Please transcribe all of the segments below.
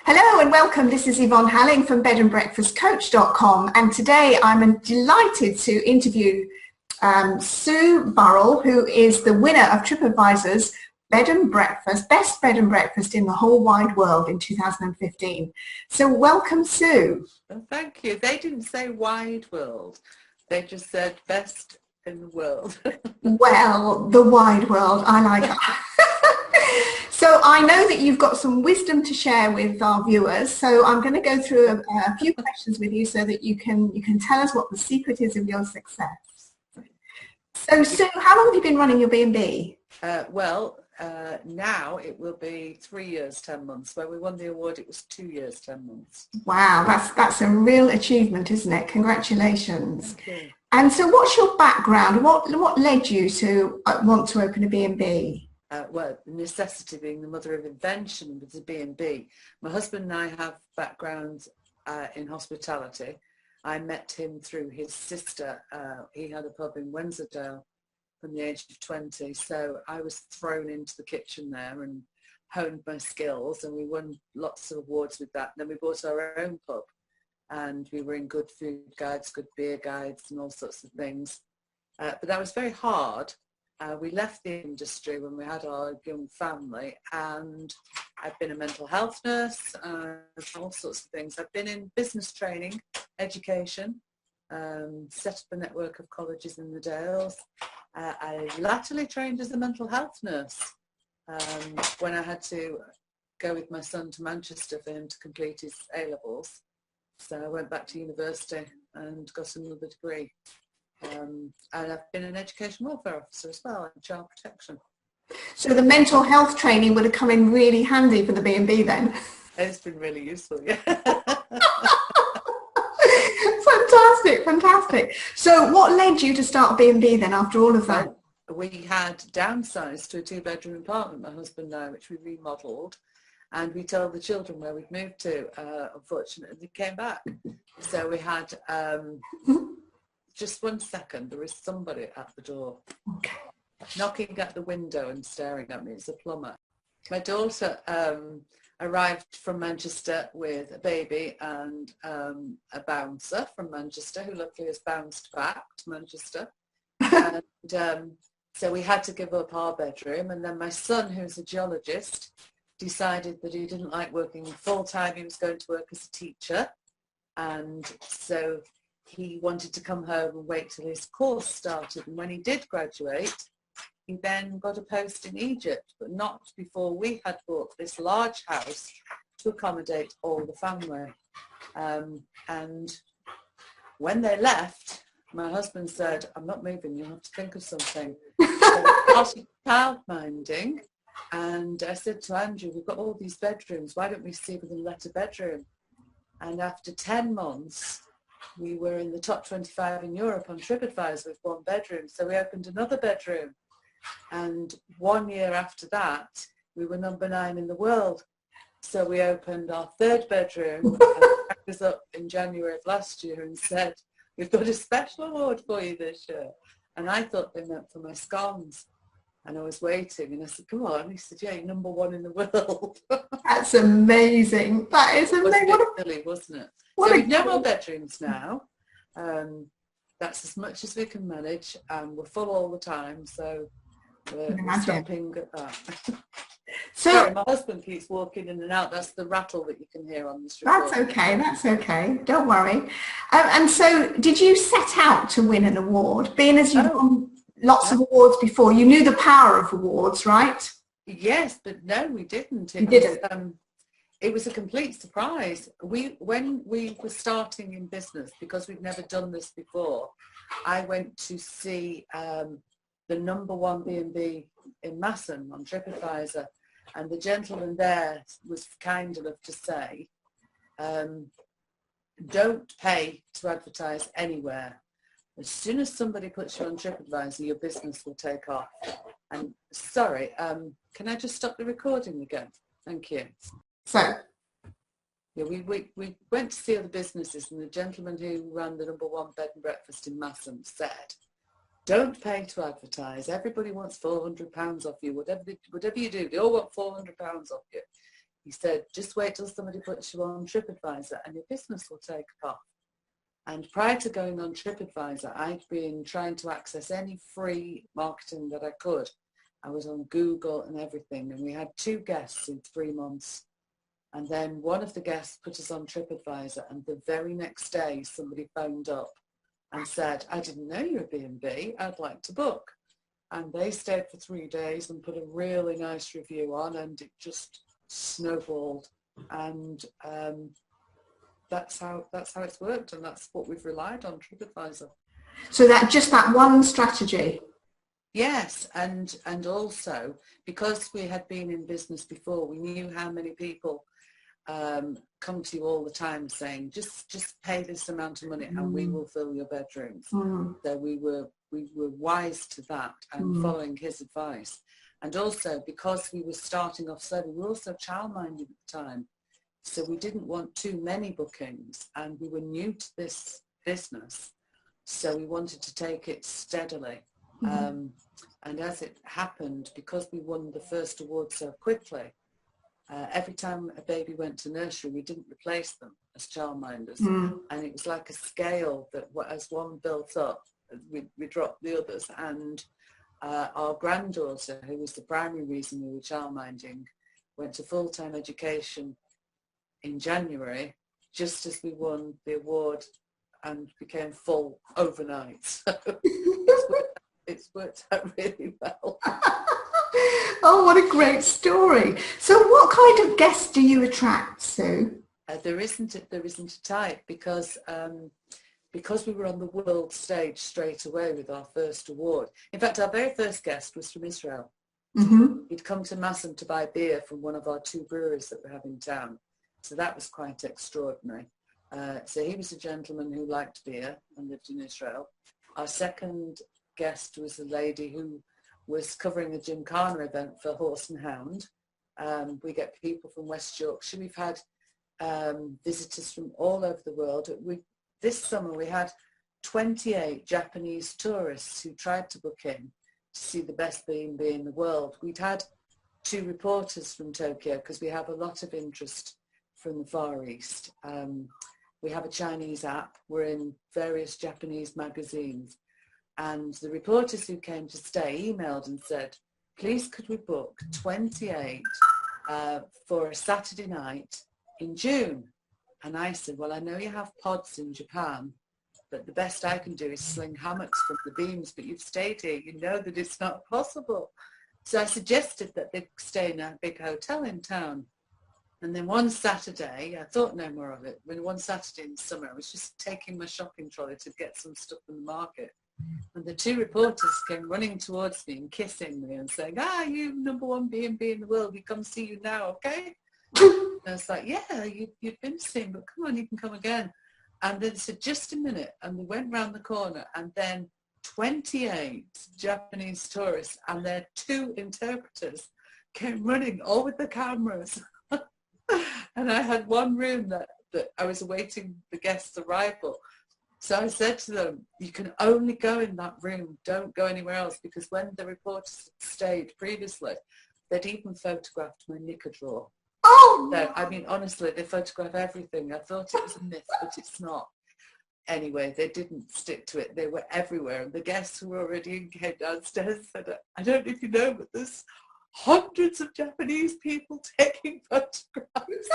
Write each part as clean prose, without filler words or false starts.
Hello and welcome. This is Yvonne Halling from bedandbreakfastcoach.com, and today I'm delighted to interview Sue Burrell, who is the winner of TripAdvisor's Best Bed and Breakfast in the whole wide world in 2015. So welcome, Sue. Well, thank you. They didn't say wide world. They just said best in the world. Well, the wide world. I like it. So I know that you've got some wisdom to share with our viewers. So I'm going to go through a few questions with you so that you can tell us what the secret is of your success. So Sue, how long have you been running your B&B? Now it will be 3 years, 10 months. When we won the award, it was 2 years, 10 months. Wow, that's a real achievement, isn't it? Congratulations. Thank you. And so what's your background? What led you to want to open a B&B? The necessity being the mother of invention with the B&B. My husband and I have backgrounds in hospitality. I met him through his sister. He had a pub in Wensleydale from the age of 20. So I was thrown into the kitchen there and honed my skills, and we won lots of awards with that. And then we bought our own pub, and we were in good food guides, good beer guides, and all sorts of things. But that was very hard. We left the industry when we had our young family, and I've been a mental health nurse, all sorts of things. I've been in business training, education, set up a network of colleges in the Dales. I latterly trained as a mental health nurse when I had to go with my son to Manchester for him to complete his A-levels. So I went back to university and got another degree. And I've been an education welfare officer as well, in child protection. So the mental health training would have come in really handy for the B&B then. It's been really useful, yeah. Fantastic. So what led you to start B&B then after all of that? We had downsized to a 2-bedroom apartment, my husband and I, which we remodelled, and we told the children where we'd moved to. Unfortunately, they came back. So we had... Just 1 second, there is somebody at the door. Okay. Knocking at the window and staring at me. It's a plumber. My daughter arrived from Manchester with a baby and a bouncer from Manchester, who luckily has bounced back to Manchester. And so we had to give up our bedroom. And then my son, who's a geologist, decided that he didn't like working full-time. He was going to work as a teacher. And so he wanted to come home and wait till his course started. And when he did graduate, he then got a post in Egypt, but not before we had bought this large house to accommodate all the family. And when they left, my husband said, "I'm not moving, you'll have to think of something." So I started child minding, and I said to Andrew, "We've got all these bedrooms, why don't we see if we can let a bedroom?" And after 10 months, we were in the top 25 in Europe on TripAdvisor with 1 bedroom. So we opened another bedroom. And 1 year after that, we were number 9 in the world. So we opened our 3rd bedroom. And I was up in January of last year and said, "We've got a special award for you this year." And I thought they meant for my scones. And I was waiting, and I said, "Come on." He said, "Yeah, you're number 1 in the world." That's amazing. That is amazing. It was a bit silly, wasn't it? So we've no more bedrooms now. That's as much as we can manage. We're full all the time, so we're stopping at that. So, sorry, my husband keeps walking in and out. That's the rattle that you can hear on the street. That's okay. Don't worry. And so did you set out to win an award? Being as you've won lots of awards before, you knew the power of awards, right? Yes, but no, we didn't. It was a complete surprise. When we were starting in business, because we'd never done this before, I went to see the number 1 B&B in Massam on TripAdvisor, and the gentleman there was kind enough to say, "Don't pay to advertise anywhere. As soon as somebody puts you on TripAdvisor, your business will take off." And sorry, can I just stop the recording again? Thank you. So, yeah, we went to see other businesses, and the gentleman who ran the number 1 bed and breakfast in Massam said, "Don't pay to advertise. Everybody wants £400 off you. Whatever you do, they all want £400 off you. He said, just wait till somebody puts you on TripAdvisor and your business will take off. And prior to going on TripAdvisor, I'd been trying to access any free marketing that I could. I was on Google and everything, and we had 2 guests in 3 months. And then one of the guests put us on TripAdvisor, and the very next day somebody phoned up and said, I didn't know you were B&B, I'd like to book. And they stayed for 3 days and put a really nice review on, and it just snowballed. And that's how it's worked, and that's what we've relied on, TripAdvisor. So that one strategy. Yes, and also because we had been in business before, we knew how many people come to you all the time saying, just pay this amount of money and we will fill your bedrooms. So we were wise to that and following his advice. And also because we were starting off slowly, we were also childminding at the time. So we didn't want too many bookings, and we were new to this business. So we wanted to take it steadily. And as it happened, because we won the first award so quickly, every time a baby went to nursery, we didn't replace them as childminders. And it was like a scale that as one built up, we dropped the others. And our granddaughter, who was the primary reason we were childminding, went to full-time education in January, just as we won the award and became full overnight. So it's worked out really well. Oh, what a great story. So what kind of guests do you attract, Sue? There isn't a type, because we were on the world stage straight away with our first award. In fact, our very first guest was from Israel. He'd come to Massam to buy beer from one of our 2 breweries that we have in town. So that was quite extraordinary. So he was a gentleman who liked beer and lived in Israel. Our second guest was a lady who was covering a Gymkhana event for Horse and Hound. We get people from West Yorkshire. We've had visitors from all over the world. This summer we had 28 Japanese tourists who tried to book in to see the best B&B in the world. We'd had 2 reporters from Tokyo, because we have a lot of interest from the Far East. We have a Chinese app. We're in various Japanese magazines. And the reporters who came to stay emailed and said, please could we book 28 for a Saturday night in June? And I said, well, I know you have pods in Japan, but the best I can do is sling hammocks from the beams, but you've stayed here, you know that it's not possible. So I suggested that they stay in a big hotel in town. And then one Saturday, I thought no more of it. When one Saturday in the summer, I was just taking my shopping trolley to get some stuff from the market. And the 2 reporters came running towards me and kissing me and saying, you #1 B&B in the world, we come see you now, okay? And I was like, yeah, you've been seen, but come on, you can come again. And then they said, just a minute. And they went round the corner, and then 28 Japanese tourists and their 2 interpreters came running, all with the cameras. And I had one room that I was awaiting the guest's arrival. So I said to them, you can only go in that room, don't go anywhere else, because when the reporters had stayed previously, they'd even photographed my knicker drawer. Oh! So, I mean, honestly, they photograph everything. I thought it was a myth, but it's not. Anyway, they didn't stick to it. They were everywhere. And the guests who were already in came downstairs and said, I don't know if you know, but there's hundreds of Japanese people taking photographs.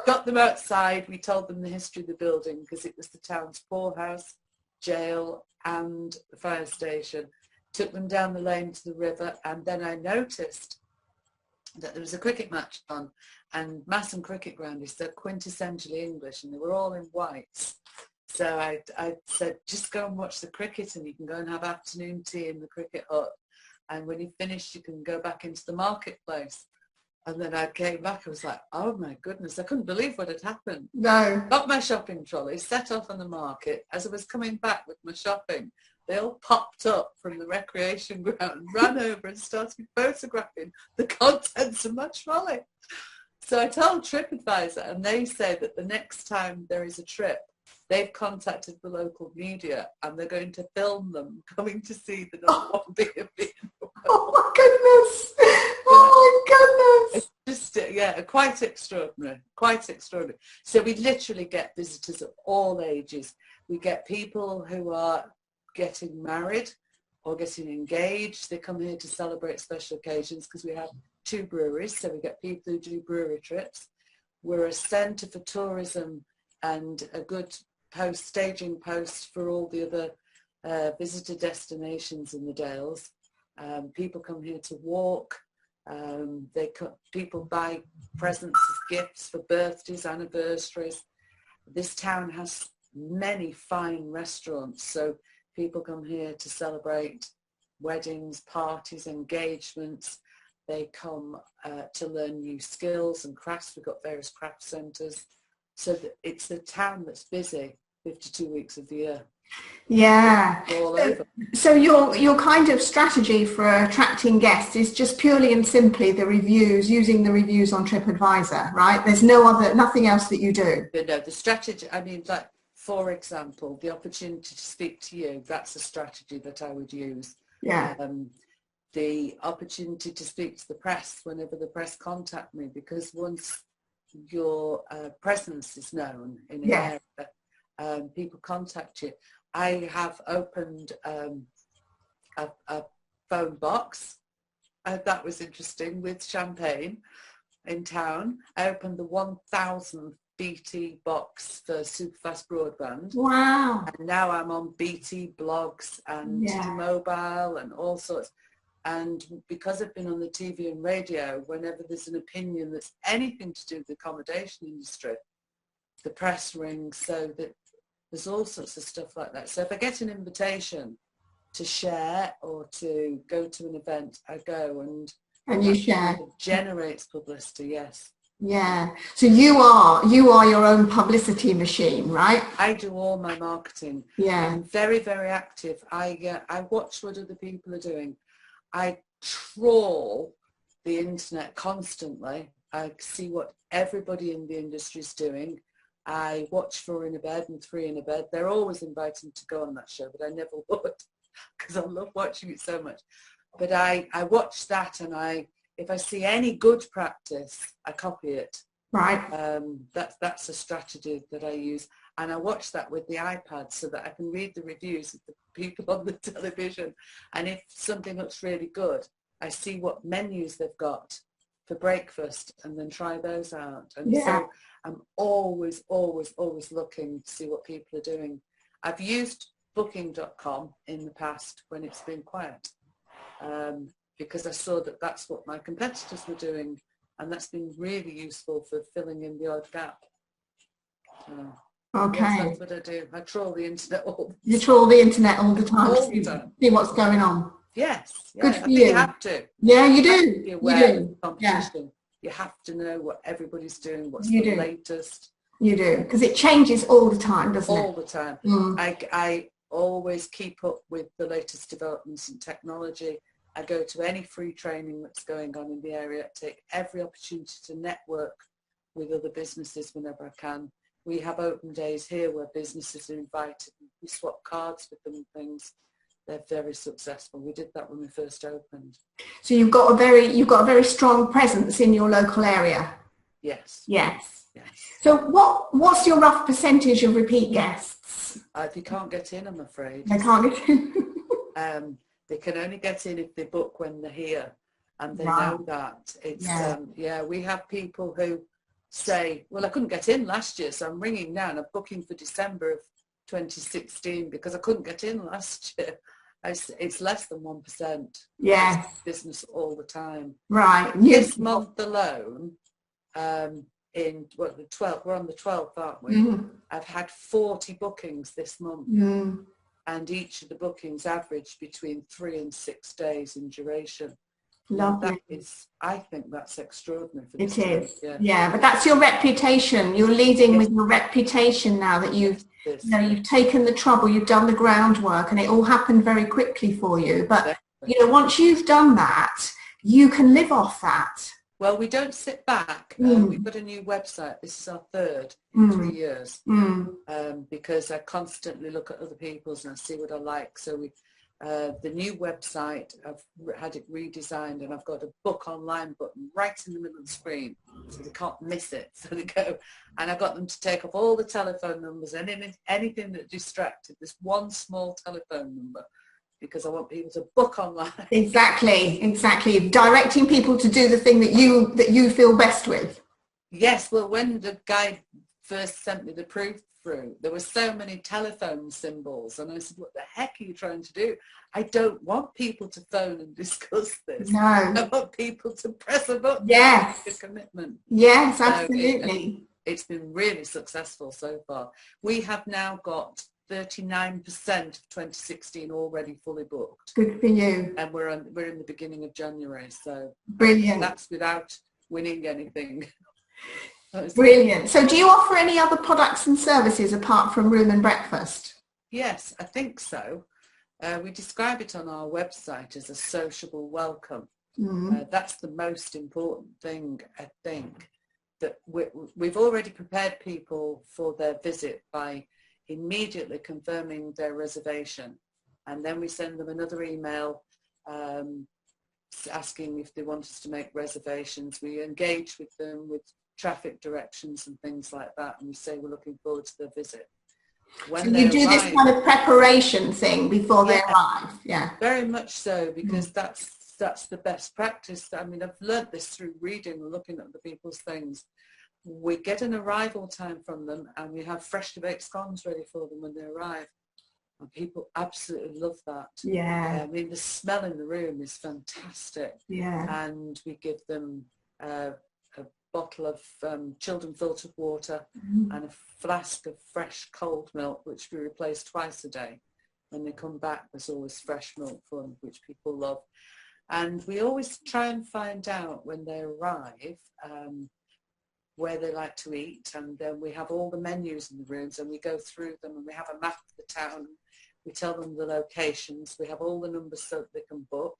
Got them outside. We told them the history of the building, because it was the town's poorhouse, jail, and the fire station. Took them down the lane to the river, and then I noticed that there was a cricket match on, and Massam Cricket Ground is so quintessentially English, and they were all in whites. So I said, just go and watch the cricket, and you can go and have afternoon tea in the cricket hut. And when you finish, you can go back into the marketplace. And then I came back, I was like, oh my goodness, I couldn't believe what had happened. No. Got my shopping trolley, set off on the market. As I was coming back with my shopping, they all popped up from the recreation ground, ran over and started photographing the contents of my trolley. So I told TripAdvisor, and they say that the next time there is a trip, they've contacted the local media and they're going to film them coming to see the #1 B&B in the world. Oh my goodness! Oh my goodness. It's just, yeah, quite extraordinary, quite extraordinary. So we literally get visitors of all ages. We get people who are getting married or getting engaged. They come here to celebrate special occasions because we have 2 breweries. So we get people who do brewery trips. We're a centre for tourism and a good staging post for all the other visitor destinations in the Dales. People come here to walk. People buy presents as gifts for birthdays, anniversaries. This town has many fine restaurants, so people come here to celebrate weddings, parties, engagements. They come to learn new skills and crafts. We've got various craft centres. So it's a town that's busy 52 weeks of the year. Yeah. All over. So your kind of strategy for attracting guests is just purely and simply the reviews, using the reviews on TripAdvisor, right? There's nothing else that you do. But no, the strategy, I mean, like, for example, the opportunity to speak to you, that's a strategy that I would use. Yeah. The opportunity to speak to the press whenever the press contact me, because once your presence is known in an area, people contact you. I have opened a phone box. That was interesting, with champagne in town. I opened the 1,000th BT box for Superfast Broadband. Wow. And now I'm on BT blogs and T-Mobile and all sorts. And because I've been on the TV and radio, whenever there's an opinion that's anything to do with the accommodation industry, the press rings, so that there's all sorts of stuff like that. So if I get an invitation to share or to go to an event, I go and you share. It generates publicity, yes. Yeah. So you are your own publicity machine, right? I do all my marketing. Yeah. I'm very, very active. I watch what other people are doing. I trawl the internet constantly. I see what everybody in the industry is doing. I watch 4 in a Bed and 3 in a Bed. They're always inviting to go on that show, but I never would because I love watching it so much. But I watch that, and if I see any good practice, I copy it. Right. That's a strategy that I use. And I watch that with the iPad so that I can read the reviews of the people on the television. And if something looks really good, I see what menus they've got for breakfast and then try those out. And so I'm always, always, always looking to see what people are doing. I've used booking.com in the past when it's been quiet, because I saw that that's what my competitors were doing, and that's been really useful for filling in the odd gap. Okay. Yes, that's what I do. I trawl the internet all the time. You trawl the internet all the time. All the time. See what's going on. Yes. Good I for think you. you have to. Yeah, you You have do. to be aware You do. of competition. You have to know what everybody's doing, what's You the do. latest. You do, because it changes all the time, doesn't it? All the time. I always keep up with the latest developments in technology. I go to any free training that's going on in the area, take every opportunity to network with other businesses whenever I can. We have open days here where businesses are invited. We swap cards with them and things. They're very successful. We did that when we first opened. So you've got a very strong presence in your local area. Yes. Yes. Yes. So what's your rough percentage of repeat guests? They can't get in, I'm afraid. They can't get in. They can only get in if they book when they're here, and they Right. know that. It's we have people who say, well, I couldn't get in last year, so I'm ringing now and I'm booking for December of 2016 because I couldn't get in last year. It's less than 1%. Yes. It's business all the time. Right. This month alone, we're on the 12th, aren't we? Mm. I've had 40 bookings this month. Mm. And each of the bookings average between 3 and 6 days in duration. Lovely. I think that's extraordinary for It this time. is. Yeah, but that's your reputation. You're leading with your reputation now that you've taken the trouble, you've done the groundwork, and it all happened very quickly for you. But once you've done that, you can live off that. Well, we don't sit back. We've got a new website. This is our third in 3 years, because I constantly look at other people's and I see what I like. So The new website, I've had it redesigned, and I've got a book online button right in the middle of the screen, so they can't miss it. So they go, and I got them to take off all the telephone numbers and anything that distracted. This one small telephone number, because I want people to book online. Exactly. Directing people to do the thing that you feel best with. Yes, well, when the guy first sent me the proof through, there were so many telephone symbols, and I said, what the heck are you trying to do? I don't want people to phone and discuss this. No. I want people to press a button. Yes. Make a commitment. Yes, absolutely. It's been really successful so far. We have now got 39% of 2016 already fully booked. Good for you. And we're in the beginning of January, so brilliant. That's without winning anything. Brilliant. So do you offer any other products and services apart from room and breakfast? Yes, I think so. We describe it on our website as a sociable welcome. That's the most important thing, I think, that we've already prepared people for their visit by immediately confirming their reservation, and then we send them another email asking if they want us to make reservations. We engage with them with traffic directions and things like that, and we say we're looking forward to their visit. So you do this kind of preparation thing before they arrive? Yeah, very much so, because that's the best practice. I mean, I've learnt this through reading and looking at the people's things. We get an arrival time from them, and we have freshly baked scones ready for them when they arrive. And people absolutely love that. Yeah. I mean, the smell in the room is fantastic. Yeah. And we give them a bottle of chilled and filtered water and a flask of fresh cold milk, which we replace twice a day. When they come back, there's always fresh milk for them, which people love. And we always try and find out when they arrive where they like to eat, and then we have all the menus in the rooms, and we go through them, and we have a map of the town. We tell them the locations. We have all the numbers so that they can book.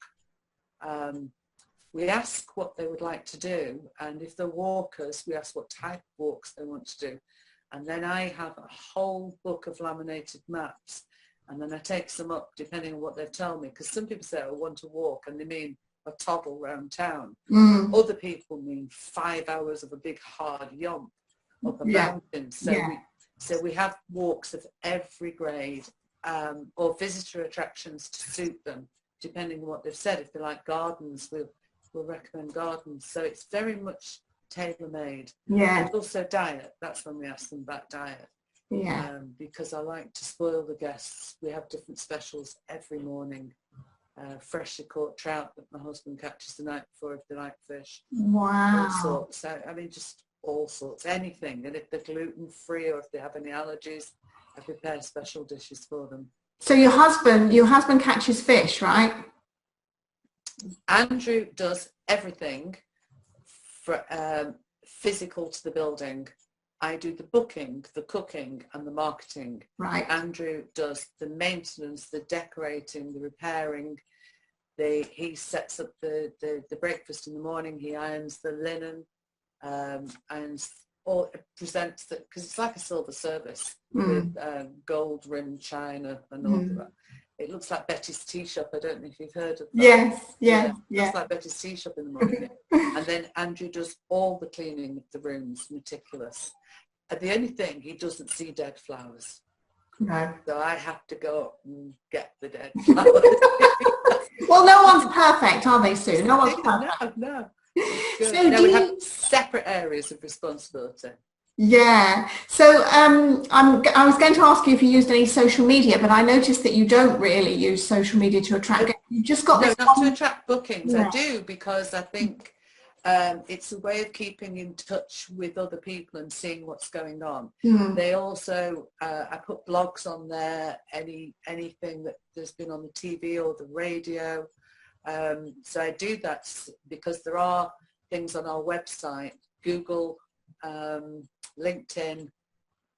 We ask what they would like to do, and if they're walkers, we ask what type of walks they want to do. And then I have a whole book of laminated maps, and then I take some up depending on what they tell me, because some people say, I want to walk, and they mean a toddle around town. Other people mean 5 hours of a big hard yomp up a mountain. So we have walks of every grade, or visitor attractions to suit them, depending on what they've said. If they like gardens, we'll recommend gardens. So it's very much tailor-made. And also diet. That's when we ask them about diet. Because I like to spoil the guests. We have different specials every morning. Freshly caught trout that my husband catches the night before if they like fish. Wow. All sorts. I mean, just all sorts. Anything. And if they're gluten-free or if they have any allergies, I prepare special dishes for them. So your husband catches fish, right? Andrew does everything for physical to the building. I do the booking, the cooking, and the marketing. Right. Andrew does the maintenance, the decorating, the repairing. He sets up the breakfast in the morning. He irons the linen, and presents it, because it's like a silver service with gold-rimmed china and all of that. It looks like Betty's Tea Shop. I don't know if you've heard of that. Yes. It's like Betty's Tea Shop in the morning. And then Andrew does all the cleaning of the rooms, meticulous. And the only thing, he doesn't see dead flowers. No. So I have to go up and get the dead flowers. Well, no one's perfect, are they, Sue? No one's perfect. No. So we have separate areas of responsibility. Yeah. So I was going to ask you if you used any social media, but I noticed that you don't really use social media to attract. You just got this. Not to attract bookings. Yeah. I do, because I think it's a way of keeping in touch with other people and seeing what's going on. They also, I put blogs on there, anything that there's been on the TV or the radio. So I do that because there are things on our website, Google, LinkedIn,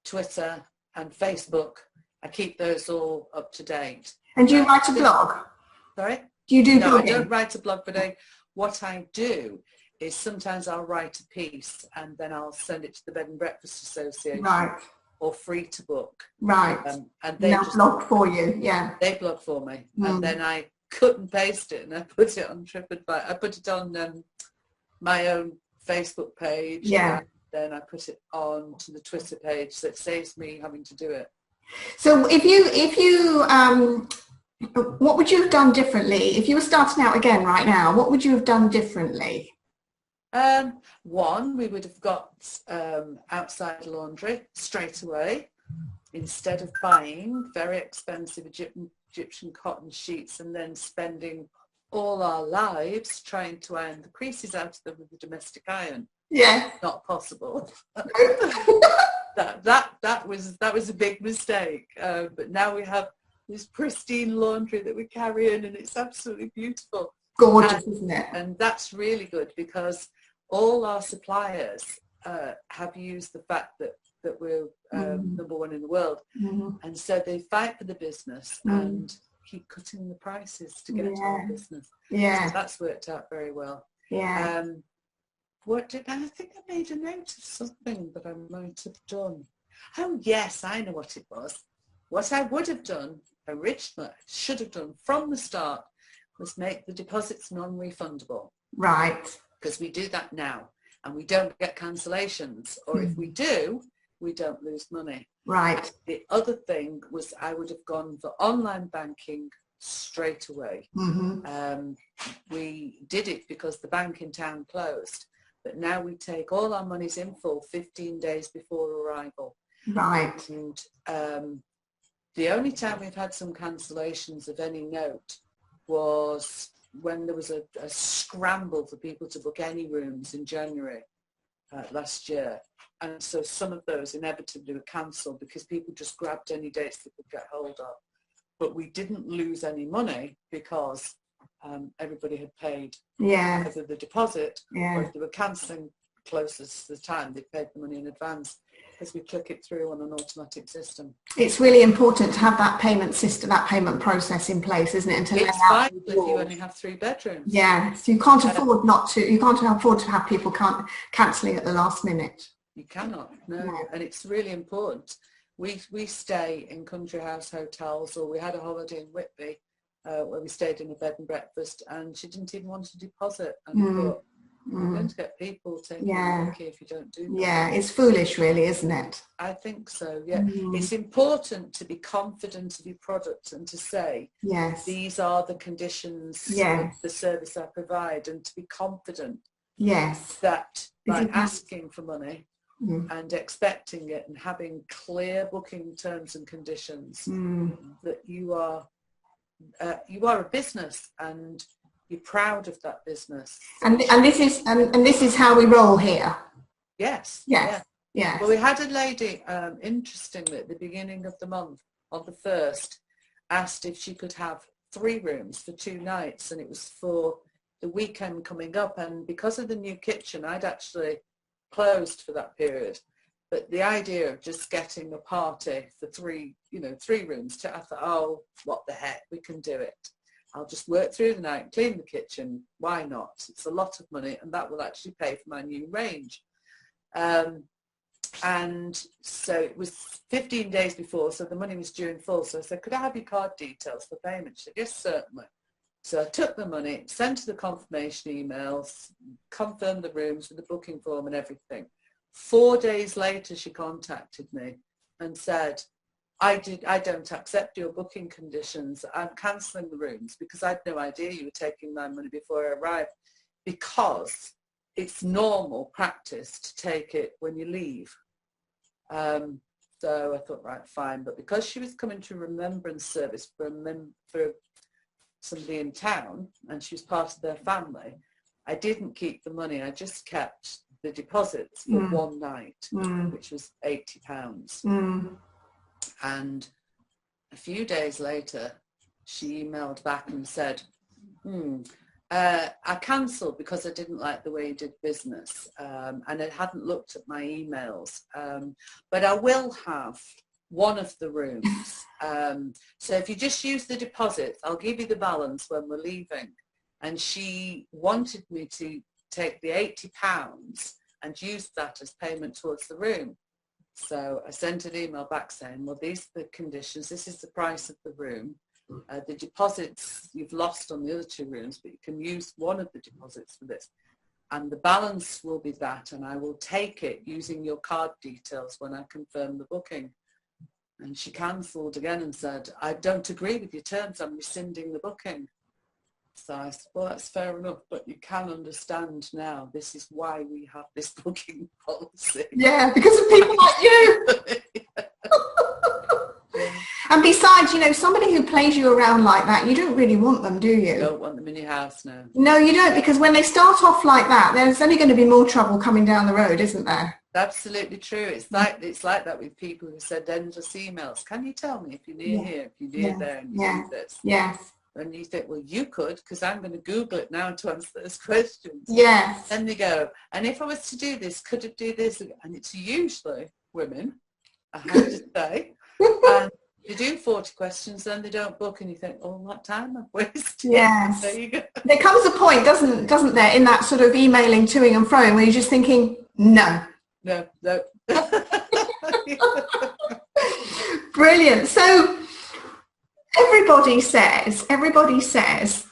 Twitter, and Facebook. I keep those all up to date. And do you write a blog? Sorry? Do you do blogging? No, I don't write a blog, but what I do is sometimes I'll write a piece and then I'll send it to the Bed and Breakfast Association. Right. or free to book. Right. And they just blog for you. Yeah. They blog for me. And then I cut and paste it and I put it on TripAdvisor. I put it on my own Facebook page. Yeah. And then I put it on to the Twitter page, so it saves me having to do it. So if you what would you have done differently if you were starting out again right now? What would you have done differently? One, we would have got outside laundry straight away instead of buying very expensive Egyptian cotton sheets and then spending all our lives trying to iron the creases out of them with a domestic iron. Yeah. Not possible. that was a big mistake. But now we have this pristine laundry that we carry in, and it's absolutely beautiful. Gorgeous, isn't it? And that's really good because all our suppliers have used the fact that we're number one in the world, and so they fight for the business and keep cutting the prices to get to our business. So that's worked out very well. Yeah. What did I think I made a note of something that I might have done. Oh yes, I know what it was. What I would have done originally, should have done from the start, was make the deposits non-refundable. Right. Because we do that now and we don't get cancellations, or if we do, we don't lose money. Right. And the other thing was I would have gone for online banking straight away. We did it because the bank in town closed, but now we take all our monies in full 15 days before arrival. Right. And the only time we've had some cancellations of any note was when there was a scramble for people to book any rooms in January last year. And so some of those inevitably were cancelled because people just grabbed any dates they could get hold of. But we didn't lose any money because everybody had paid either the deposit or if they were cancelling closest to the time, they paid the money in advance because we click it through on an automatic system. It's really important to have that payment system, that payment process in place, isn't it? And to it's fine if you only have 3 bedrooms. Yeah, so you can't afford you can't afford to have people cancelling at the last minute. You cannot, no. And it's really important. We stay in country house hotels, or we had a holiday in Whitby where we stayed in a bed and breakfast, and she didn't even want to deposit. And thought, you're going to get people taking the mickey if you don't do that. Yeah, it's foolish really, isn't it? I think so, yeah. It's important to be confident of your product and to say, these are the conditions of the service I provide, and to be confident that by asking for money and expecting it and having clear booking terms and conditions, that you are a business and you're proud of that business. And this is how we roll here. Yes. Well, we had a lady, interestingly, at the beginning of the month, on the 1st, asked if she could have 3 rooms for 2 nights, and it was for the weekend coming up. And because of the new kitchen, I'd actually closed for that period. But the idea of just getting a party for 3 rooms, I thought, oh, what the heck, we can do it. I'll just work through the night, clean the kitchen. Why not? It's a lot of money, and that will actually pay for my new range. And so it was 15 days before, so the money was due in full. So I said, could I have your card details for payment? She said, yes, certainly. So I took the money, sent her the confirmation emails, confirmed the rooms with the booking form and everything. 4 days later, she contacted me and said, I don't accept your booking conditions. I'm cancelling the rooms because I had no idea you were taking my money before I arrived, because it's normal practice to take it when you leave. So I thought, right, fine. But because she was coming to a remembrance service for somebody in town and she was part of their family, I didn't keep the money. I just kept the deposits for 1 night, which was £80. And a few days later, she emailed back and said, I cancelled because I didn't like the way you did business, and I hadn't looked at my emails, but I will have one of the rooms. So if you just use the deposits, I'll give you the balance when we're leaving. And she wanted me to take the £80 and use that as payment towards the room. So I sent an email back saying, well, these are the conditions, this is the price of the room. The deposits you've lost on the other 2 rooms, but you can use one of the deposits for this. And the balance will be that, and I will take it using your card details when I confirm the booking. And she cancelled again and said, I don't agree with your terms, I'm rescinding the booking. So I said, well, that's fair enough, but you can understand now, this is why we have this booking policy. Yeah, because of people like you. And besides, you know, somebody who plays you around like that, you don't really want them, do you? You don't want them in your house now. No, you don't, because when they start off like that, there's only going to be more trouble coming down the road, isn't there? Absolutely true. It's like that with people who send endless emails. Can you tell me if you're near here, if you're near there, and you do this? Yes. And you think, well, you could, because I'm going to Google it now to answer those questions. Yes. And they go, and if I was to do this, could it do this? And it's usually women, I have to say. And you do 40 questions, then they don't book, and you think, oh, what time I've wasted. Yes. There you go. There comes a point, doesn't there, in that sort of emailing toing and froing, where you're just thinking, no. No. Brilliant. So everybody says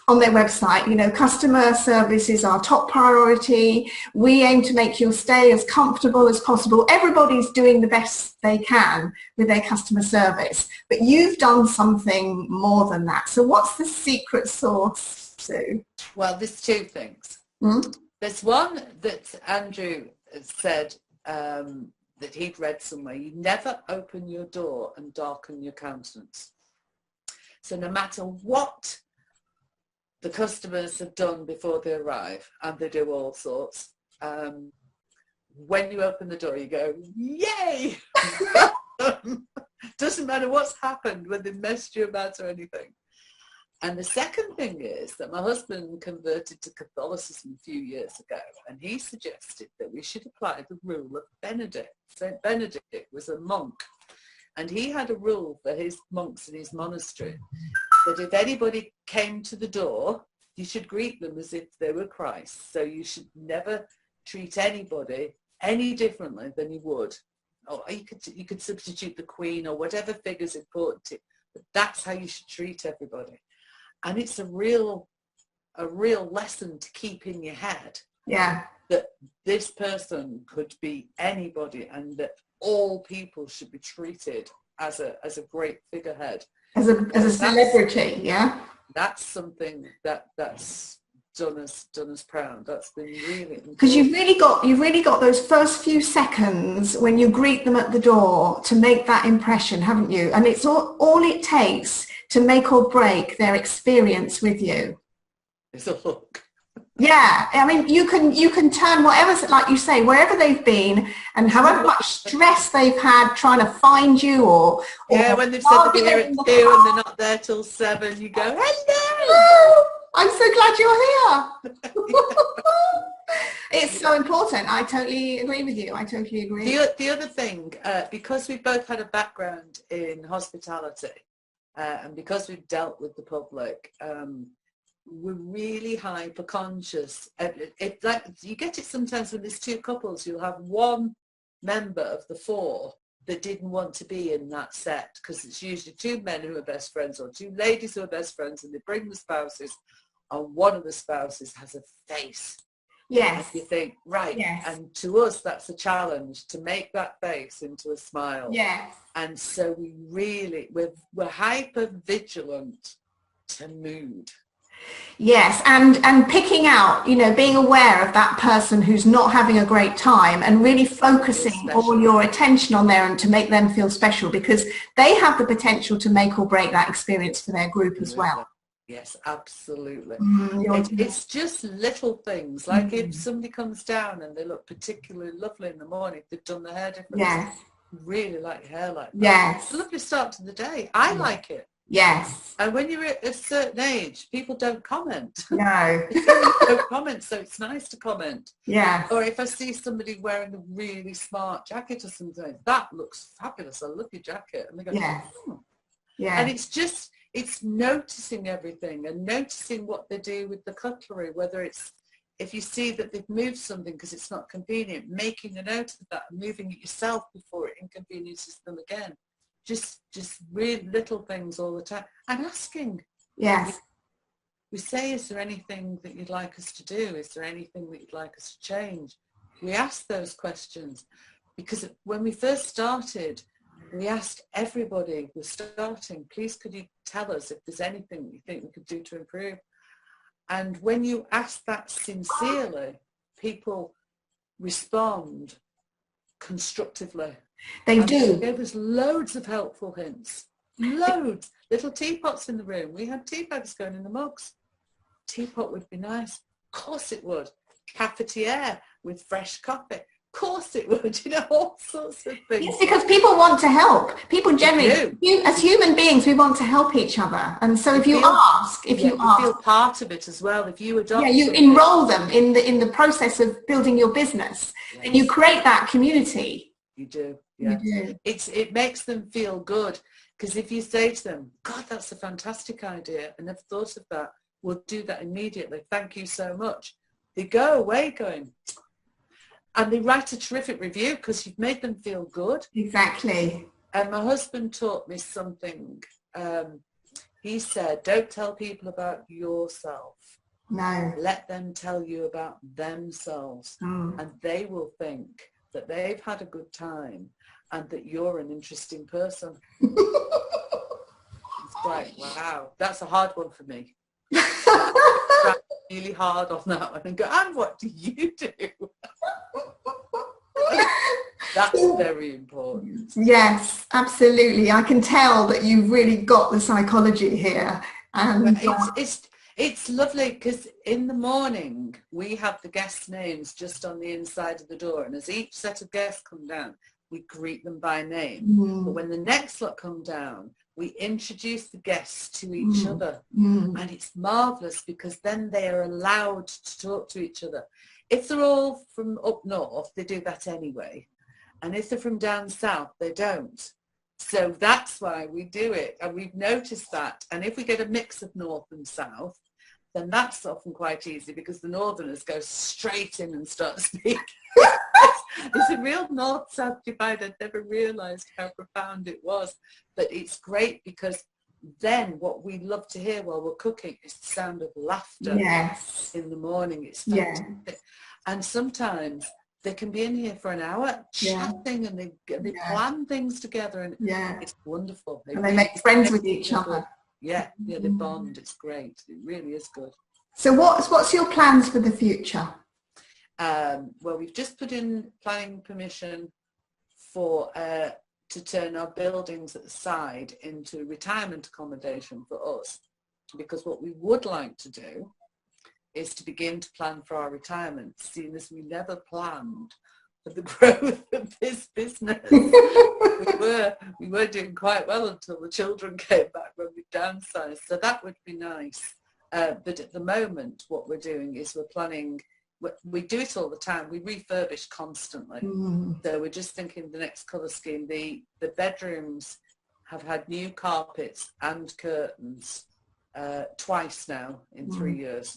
on their website, you know, customer service is our top priority. We aim to make your stay as comfortable as possible. Everybody's doing the best they can with their customer service, but you've done something more than that. So what's the secret sauce, Sue? Well, there's 2 things. There's one that Andrew said that he'd read somewhere. You never open your door and darken your countenance. So no matter what the customers have done before they arrive, and they do all sorts, when you open the door, you go, yay! Doesn't matter what's happened, whether they've messed you about or anything. And the second thing is that my husband converted to Catholicism a few years ago, and he suggested that we should apply the rule of Benedict. Saint Benedict was a monk, and he had a rule for his monks in his monastery that if anybody came to the door, you should greet them as if they were Christ. So you should never treat anybody any differently than you would. Or you could substitute the Queen or whatever figure's important to you, but that's how you should treat everybody. And it's a real lesson to keep in your head. Yeah. That this person could be anybody, and that all people should be treated as a great figurehead. As a celebrity, yeah. That's something that's done us proud. That's been really important. Because you've really got those first few seconds when you greet them at the door to make that impression, haven't you? And it's all it takes to make or break their experience with you. It's a look. Yeah, I mean, you can turn whatever, like you say, wherever they've been and however much stress they've had trying to find you or when they've said they'll be here at 2 and they're not there till 7, you go, hello, I'm so glad you're here. It's so important. I totally agree with you. I totally agree. The other thing, because we've both had a background in hospitality and because we've dealt with the public, we're really hyper conscious. Like you get it sometimes when there's 2 couples, you'll have one member of the 4 that didn't want to be in that set, because it's usually 2 men who are best friends or 2 ladies who are best friends, and they bring the spouses, and one of the spouses has a face. Yes. And you think, right, yes. And to us that's a challenge to make that face into a smile. Yes. And so we're hyper vigilant to mood. Yes, and picking out, you know, being aware of that person who's not having a great time and really focusing all your attention on there and to make them feel special, because they have the potential to make or break that experience for their group as well. Yes, absolutely. It's just little things, like if somebody comes down and they look particularly lovely in the morning, they've done their hair differently. Yes. Really like your hair like that. Yes. It's a lovely start to the day. I like it. Yes. And when you're at a certain age, people don't comment. No. Don't comment, so it's nice to comment. Yeah. Or if I see somebody wearing a really smart jacket or something, that looks fabulous. I love your jacket. And they go, yes. Oh. Yeah. And it's noticing everything and noticing what they do with the cutlery, whether it's if you see that they've moved something because it's not convenient, making a note of that and moving it yourself before it inconveniences them again. Just really little things all the time. And asking. Yes. We say, is there anything that you'd like us to do? Is there anything that you'd like us to change? We ask those questions because when we first started, we asked everybody who's starting, please could you tell us if there's anything you think we could do to improve? And when you ask that sincerely, people respond constructively. They do. They gave us loads of helpful hints. Loads. Little teapots in the room. We had tea bags going in the mugs. Teapot would be nice. Of course it would. Cafetiere with fresh coffee. Of course it would. You know, all sorts of things. Yes, because people want to help. People generally, as human beings, we want to help each other. And so if you ask, you feel part of it as well. If you adopt, you enroll them in the process of building your business, and you create that community. You do. Yeah. You do. It makes them feel good. Because if you say to them, God, that's a fantastic idea, and I've thought of that, we'll do that immediately. Thank you so much. They go away going, and they write a terrific review because you've made them feel good. Exactly. And my husband taught me something. He said, don't tell people about yourself. No. Let them tell you about themselves. And they will think that they've had a good time and that you're an interesting person. It's like, wow, that's a hard one for me. Really hard on that one and go, and what do you do? That's very important. Yes, absolutely. I can tell that you've really got the psychology here. And it's lovely because in the morning we have the guest names just on the inside of the door, and as each set of guests come down, we greet them by name. But when the next lot come down, we introduce the guests to each other. And it's marvellous because then they are allowed to talk to each other. If they're all from up north, they do that anyway. And if they're from down south, they don't. So that's why we do it. And we've noticed that. And if we get a mix of north and south, then that's often quite easy because the northerners go straight in and start speaking. It's a real north-south divide. I'd never realised how profound it was. But it's great because then what we love to hear while we're cooking is the sound of laughter. Yes. In the morning. It's fantastic. Yeah. And sometimes they can be in here for an hour chatting and they plan things together and it's wonderful. And they make friends with each other. Yeah, they bond. It's great. It really is good. So what's your plans for the future? Well, we've just put in planning permission for to turn our buildings at the side into retirement accommodation for us, because what we would like to do is to begin to plan for our retirement, seeing as we never planned for the growth of this business. we were doing quite well until the children came back when we downsized, so that would be nice. But at the moment, what we're doing is we're planning. We do it all the time. We refurbish constantly. So we're just thinking the next colour scheme. The bedrooms have had new carpets and curtains twice now in 3 years.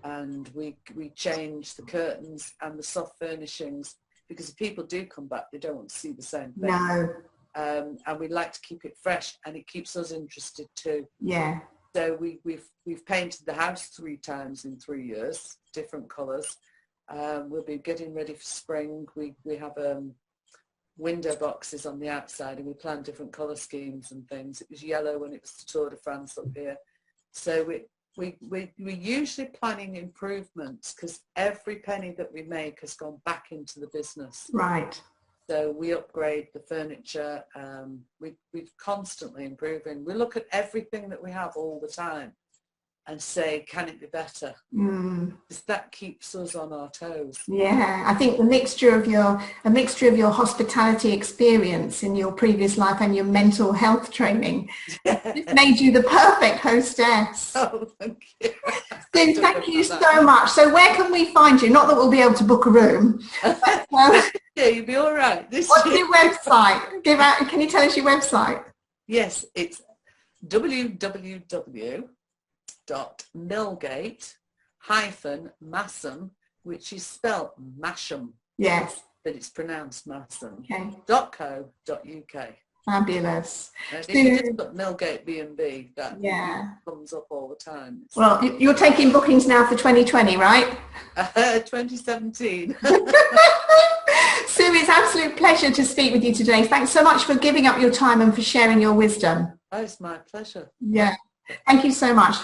And we change the curtains and the soft furnishings because if people do come back, they don't want to see the same thing. No. And we like to keep it fresh, and it keeps us interested too. Yeah. So we've painted the house 3 times in 3 years, different colours. We'll be getting ready for spring. We have window boxes on the outside, and we plan different colour schemes and things. It was yellow when it was the Tour de France up here. So we're usually planning improvements because every penny that we make has gone back into the business. Right. So we upgrade the furniture. We're constantly improving. We look at everything that we have all the time and say, can it be better? Because that keeps us on our toes. Yeah, I think a mixture of your hospitality experience in your previous life and your mental health training made you the perfect hostess. Oh, thank you. Sue, thank you so much. So where can we find you? Not that we'll be able to book a room. But, yeah, you'll be all right. What's your website? Can you tell us your website? Yes, it's www.millgate-massam, which is spelled Masham, Yes. but it's pronounced Masham. Okay. .co.uk. Fabulous. And if you just put Millgate B&B, that comes up all the time. Well, you're taking bookings now for 2020, right? 2017. Sue, it's an absolute pleasure to speak with you today. Thanks so much for giving up your time and for sharing your wisdom. Oh, it's my pleasure. Yeah. Thank you so much.